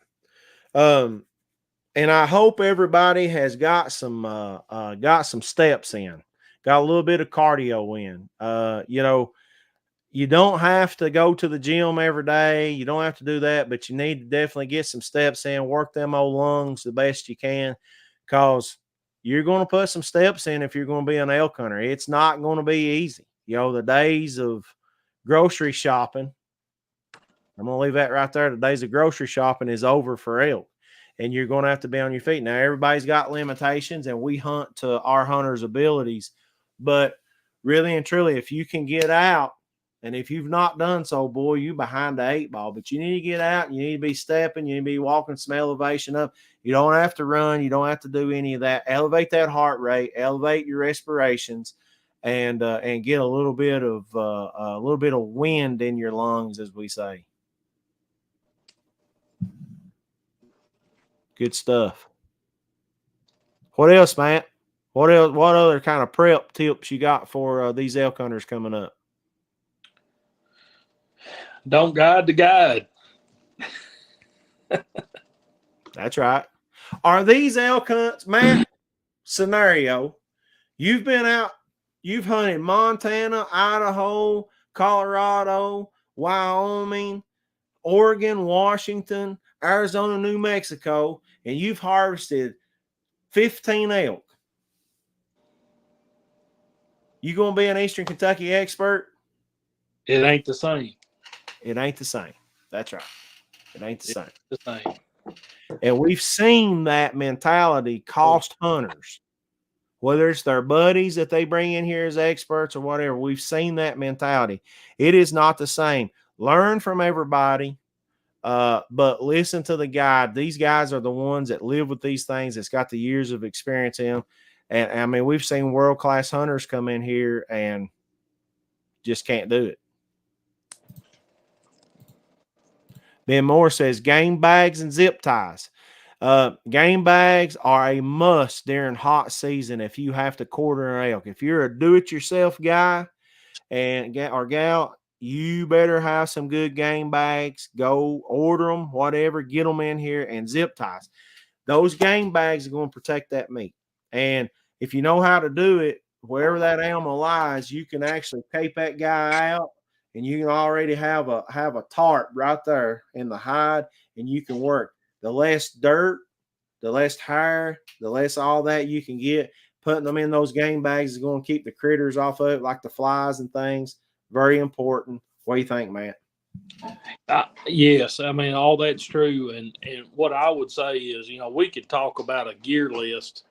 And I hope everybody has got some steps in, got a little bit of cardio in. You don't have to go to the gym every day. You don't have to do that, but you need to definitely get some steps in, work them old lungs the best you can, because you're going to put some steps in if you're going to be an elk hunter. It's not going to be easy. The days of grocery shopping, I'm going to leave that right there. The days of grocery shopping is over for elk, and you're going to have to be on your feet. Now, everybody's got limitations, and we hunt to our hunters' abilities, but really and truly, if you can get out, and if you've not done so, boy, you behind the 8 ball. But you need to get out, and you need to be stepping, you need to be walking some elevation up. You don't have to run, you don't have to do any of that. Elevate that heart rate, elevate your respirations, and get a little bit of wind in your lungs, as we say. Good stuff. What else, Matt? What else? What other kind of prep tips you got for these elk hunters coming up? Don't guide the guide. That's right. Are these elk hunts, Matt? Scenario: you've been out, you've hunted Montana, Idaho, Colorado, Wyoming, Oregon, Washington, Arizona, New Mexico, and you've harvested 15 elk. You gonna be an Eastern Kentucky expert? It ain't the same. It ain't the same. That's right. It ain't the same. The same. And we've seen that mentality cost hunters, whether it's their buddies that they bring in here as experts or whatever. We've seen that mentality. It is not the same. Learn from everybody, but listen to the guide. These guys are the ones that live with these things. That's got the years of experience in them. And I mean, we've seen world-class hunters come in here and just can't do it. Ben Moore says game bags and zip ties. Game bags are a must during hot season if you have to quarter an elk. If you're a do-it-yourself guy or gal, you better have some good game bags. Go order them, whatever, get them in here, and zip ties. Those game bags are going to protect that meat. And if you know how to do it, wherever that animal lies, you can actually tape that guy out, and you can already have a tarp right there in the hide, and you can work. The less dirt, the less hair, the less all that you can get. Putting them in those game bags is going to keep the critters off of it, like the flies and things. Very important. What do you think, Matt? Yes, I mean, all that's true. And what I would say is, we could talk about a gear list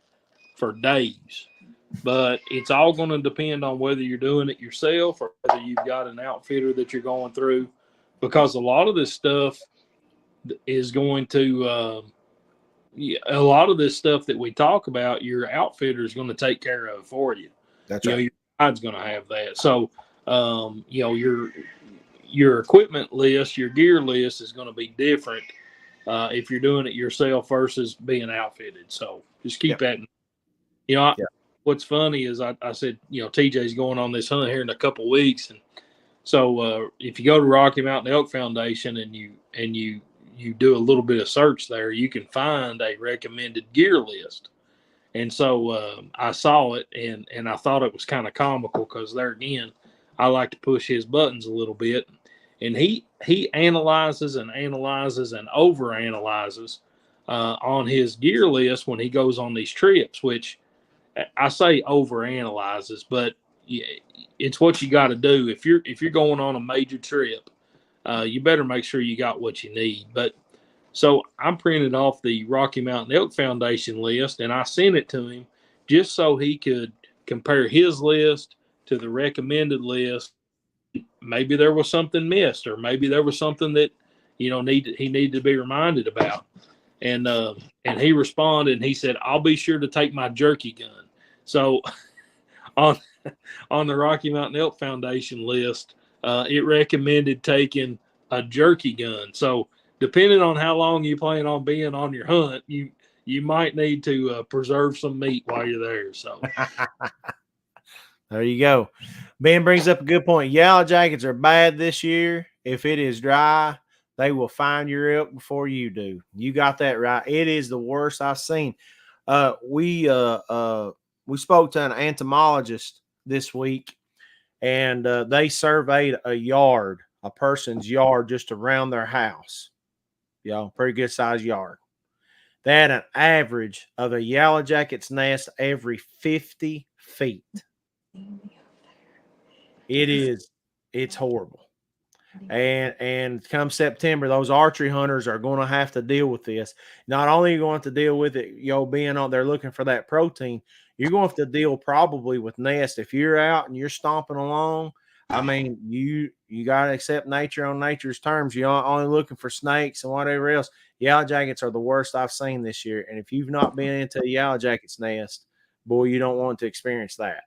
for days, but it's all going to depend on whether you're doing it yourself or whether you've got an outfitter that you're going through, because a lot of this stuff is going to a lot of this stuff that we talk about, your outfitter is going to take care of for you. That's right. Your guide's going to have that. So, your equipment list, your gear list is going to be different if you're doing it yourself versus being outfitted. So just keep that in. What's funny is I said, TJ's going on this hunt here in a couple weeks. And so if you go to Rocky Mountain Elk Foundation and you do a little bit of search there, you can find a recommended gear list. And so I saw it and I thought it was kind of comical because there again, I like to push his buttons a little bit. And he analyzes and overanalyzes on his gear list when he goes on these trips, which I say overanalyzes, but it's what you got to do. If you're going on a major trip, you better make sure you got what you need. But so I printed off the Rocky Mountain Elk Foundation list and I sent it to him just so he could compare his list to the recommended list. Maybe there was something missed, or maybe there was something that he needed to be reminded about. and he responded and he said, "I'll be sure to take my jerky gun." So on the Rocky Mountain Elk Foundation list, it recommended taking a jerky gun. So depending on how long you plan on being on your hunt, you might need to preserve some meat while you're there. So there you go. Ben brings up a good point. Yellow jackets are bad this year. If it is dry, they will find your elk before you do. You got that right. It is the worst I've seen. We spoke to an entomologist this week, and they surveyed a person's yard just around their house. Pretty good sized yard. They had an average of a yellow jacket's nest every 50 feet. It's horrible. And come September, those archery hunters are going to have to deal with this. Not only are you going to have to deal with it, being on there looking for that protein, you're going to have to deal probably with nest. If you're out and you're stomping along, I mean, you got to accept nature on nature's terms. You're only looking for snakes and whatever else. Yellow jackets are the worst I've seen this year. And if you've not been into a yellow jacket's nest, boy, you don't want to experience that.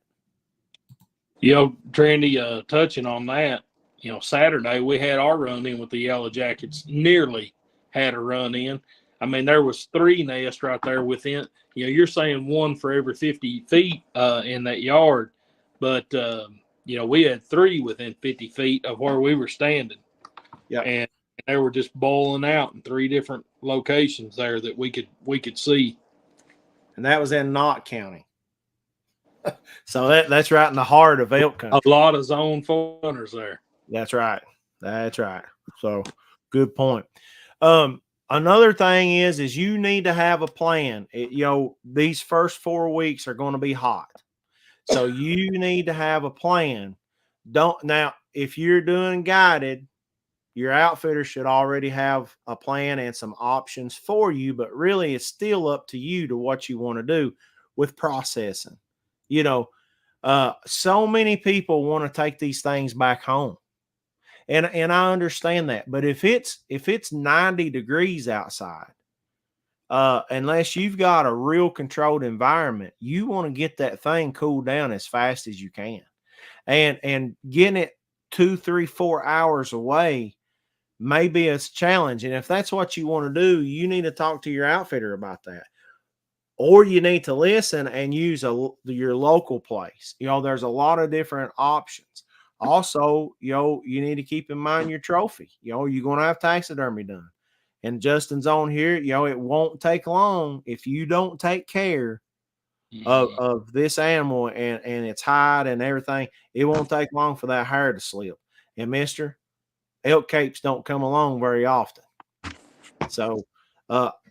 Trendy, touching on that, Saturday we had our run in with the yellow jackets. Nearly had a run in. I mean, there was 3 nests right there within. You're saying 1 for every 50 feet in that yard, but we had 3 within 50 feet of where we were standing. Yeah, and they were just bowling out in 3 different locations there that we could see. And that was in Knott County. So that's right in the heart of elk country. A lot of zone 4 hunters there. That's right. So good point. Another thing is you need to have a plan. These first 4 weeks are going to be hot. So you need to have a plan. Now, if you're doing guided, your outfitter should already have a plan and some options for you, but really it's still up to you to what you want to do with processing. So many people want to take these things back home. And I understand that. But if it's 90 degrees outside, unless you've got a real controlled environment, you want to get that thing cooled down as fast as you can. And getting it 2, 3, 4 hours away may be a challenge. And if that's what you want to do, you need to talk to your outfitter about that. Or you need to listen and use your local place. There's a lot of different options. Also, you need to keep in mind your trophy. You're going to have taxidermy done. And Justin's on here, it won't take long if you don't take care of this animal and its hide and everything. It won't take long for that hair to slip. And mister, elk capes don't come along very often. So,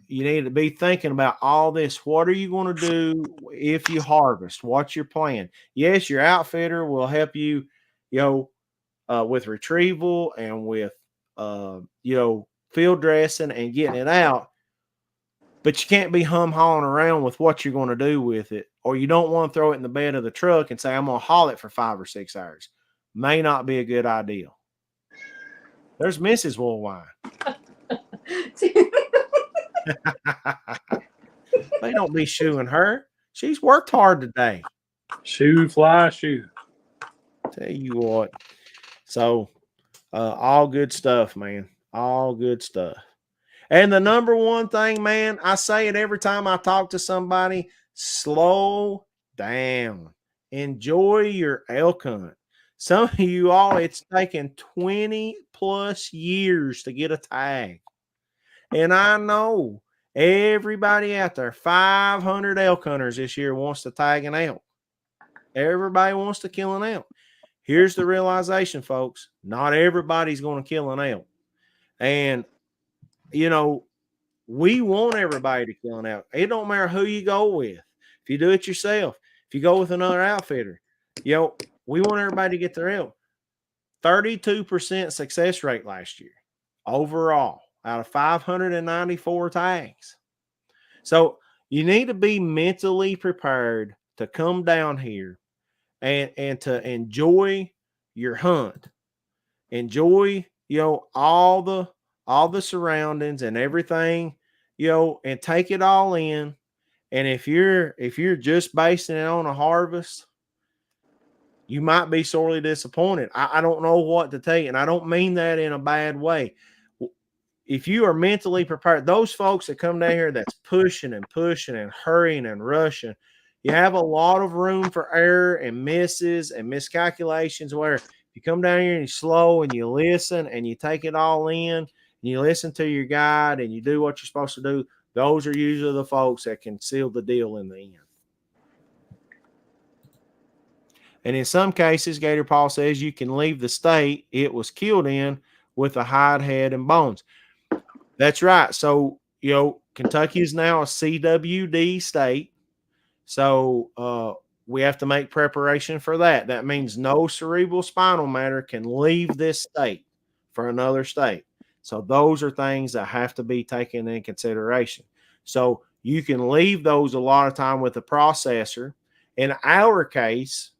you need to be thinking about all this. What are you going to do if you harvest? What's your plan? Yes, your outfitter will help you, with retrieval and with, field dressing and getting it out. But you can't be hum-hawing around with what you're going to do with it, or you don't want to throw it in the bed of the truck and say, I'm going to haul it for 5 or 6 hours. May not be a good idea. There's Mrs. Woolwine. They don't be shooing her. She's worked hard today. Shoe, fly, shoe. Tell you what. So, all good stuff, man. All good stuff. And the number one thing, man, I say it every time I talk to somebody, slow down. Enjoy your elk hunt. Some of you all, it's taken 20 plus years to get a tag. And I know everybody out there, 500 elk hunters this year wants to tag an elk. Everybody wants to kill an elk. Here's the realization, folks. Not everybody's going to kill an elk. And, we want everybody to kill an elk. It don't matter who you go with. If you do it yourself, if you go with another outfitter, we want everybody to get their elk. 32% success rate last year overall out of 594 tags. So you need to be mentally prepared to come down here and to enjoy your hunt. Enjoy, all the surroundings and everything, and take it all in. And if you're just basing it on a harvest, you might be sorely disappointed. I don't know what to tell you, and I don't mean that in a bad way. If you are mentally prepared, those folks that come down here that's pushing and pushing and hurrying and rushing, you have a lot of room for error and misses and miscalculations. Where if you come down here and you slow and you listen and you take it all in and you listen to your guide and you do what you're supposed to do, those are usually the folks that can seal the deal in the end. And in some cases, Gator Paul says you can leave the state it was killed in with a hide, head, and bones. That's right. So, Kentucky is now a CWD state. So we have to make preparation for that. That means no cerebral spinal matter can leave this state for another state. So those are things that have to be taken in consideration. So you can leave those a lot of time with the processor. In our case,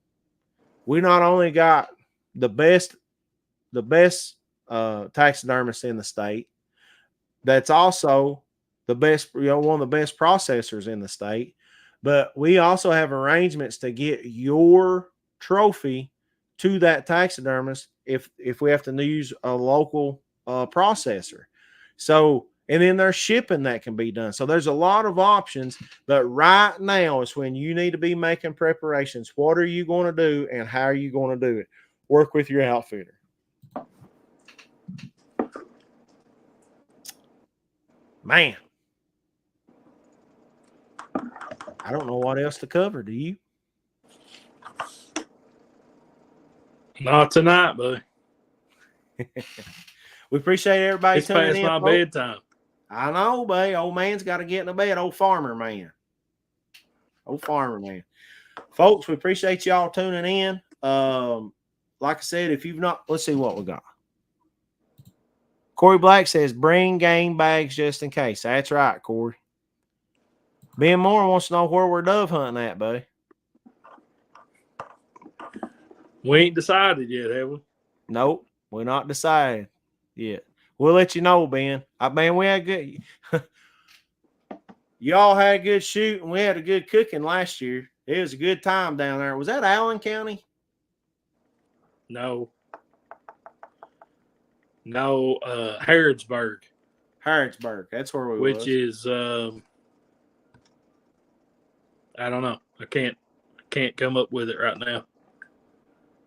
we not only got the best taxidermist in the state, that's also the best, one of the best processors in the state, but we also have arrangements to get your trophy to that taxidermist if we have to use a local processor. So, and then there's shipping that can be done. So there's a lot of options, but right now is when you need to be making preparations. What are you going to do and how are you going to do it? Work with your outfitter. Man, I don't know what else to cover. Do you? Not tonight, buddy. We appreciate everybody It's tuning past in. my bedtime. I know, babe. Old man's got to get in the bed. Old farmer man. Folks, we appreciate y'all tuning in. Like I said, if you've not, let's see what we got. Corey Black says, bring game bags just in case. That's right, Corey. Ben Moore wants to know where we're dove hunting at, buddy. We ain't decided yet, have we? Nope, we're not decided yet. We'll let you know, Ben. We had good. Y'all had a good shoot, and we had a good cooking last year. It was a good time down there. Was that Allen County? No, Harrodsburg. Harrodsburg. That's where we Which is I don't know. I can't come up with it right now.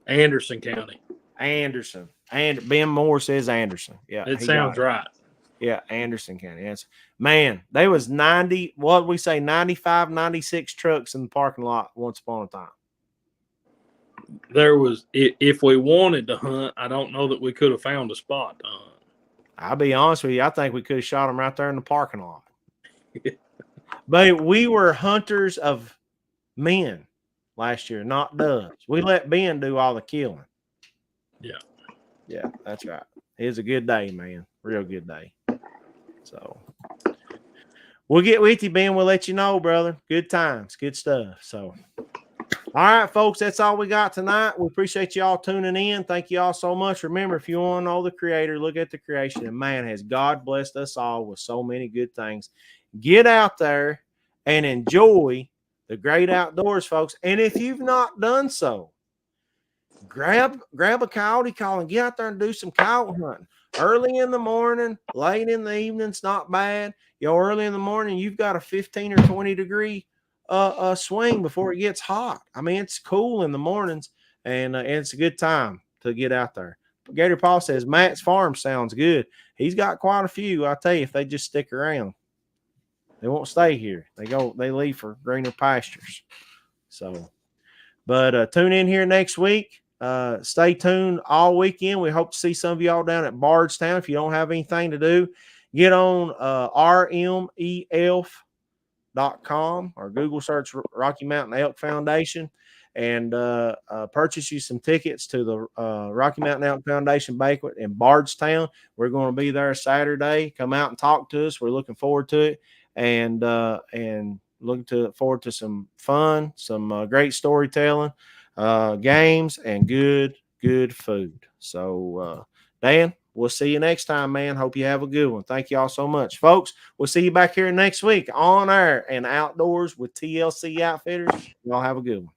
Anderson County. Anderson. And Ben Moore says Anderson. Yeah. It sounds right. Yeah, Anderson County. That's, man, there was 90, what we say, 95, 96 trucks in the parking lot once upon a time. There was, if we wanted to hunt, I don't know that we could have found a spot to hunt. I'll be honest with you, I think we could have shot them right there in the parking lot. But we were hunters of men last year, not doves. We let Ben do all the killing. Yeah. Yeah, that's right. It was a good day, man. Real good day. So we'll get with you, Ben. We'll let you know, brother. Good times, good stuff. So, all right, folks, that's all we got tonight. We appreciate y'all tuning in. Thank you all so much. Remember, if you want to know the creator, look at the creation. And man, has God blessed us all with so many good things. Get out there and enjoy the great outdoors, folks. And if you've not done so, grab a coyote call and get out there and do some coyote hunting. Early in the morning, late in the evening's not bad. Early in the morning, you've got a 15 or 20 degree swing before it gets hot. I mean, it's cool in the mornings, and it's a good time to get out there. Gator Paul says Matt's farm sounds good. He's got quite a few. I'll tell you, if they just stick around, they won't stay here. They leave for greener pastures. So, but tune in here next week. Stay tuned all weekend. We hope to see some of y'all down at Bardstown. If you don't have anything to do, get on RMELF.com or Google search Rocky Mountain Elk Foundation and purchase you some tickets to the Rocky Mountain Elk Foundation banquet in Bardstown. We're going to be there Saturday. Come out and talk to us. We're looking forward to it and looking forward to some fun, some great storytelling. Games and good food. So, Dan, we'll see you next time, man. Hope you have a good one. Thank you all so much, folks. We'll see you back here next week on air and outdoors with TLC Outfitters. Y'all have a good one.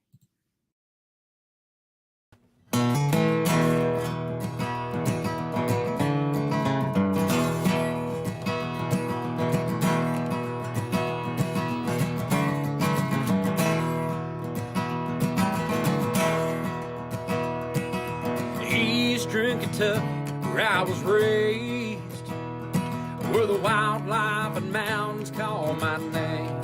Eastern Kentucky, where I was raised, where the wildlife and mountains call my name.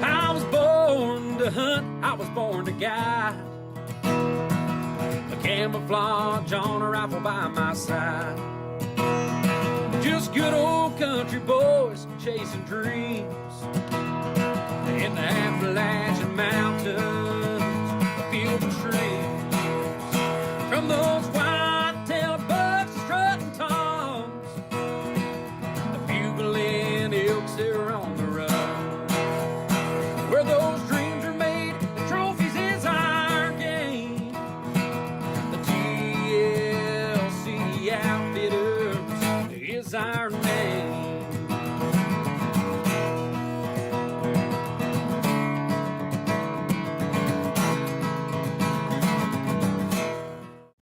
I was born to hunt, I was born to guide, a camouflage on a rifle by my side. Just good old country boys chasing dreams in the Appalachian Mountains, a field of trees. From those white-tailed bucks strutting toms, the bugling elks they're on the run. Where those dreams are made, the trophies is our game. The TLC Outfitters is our name.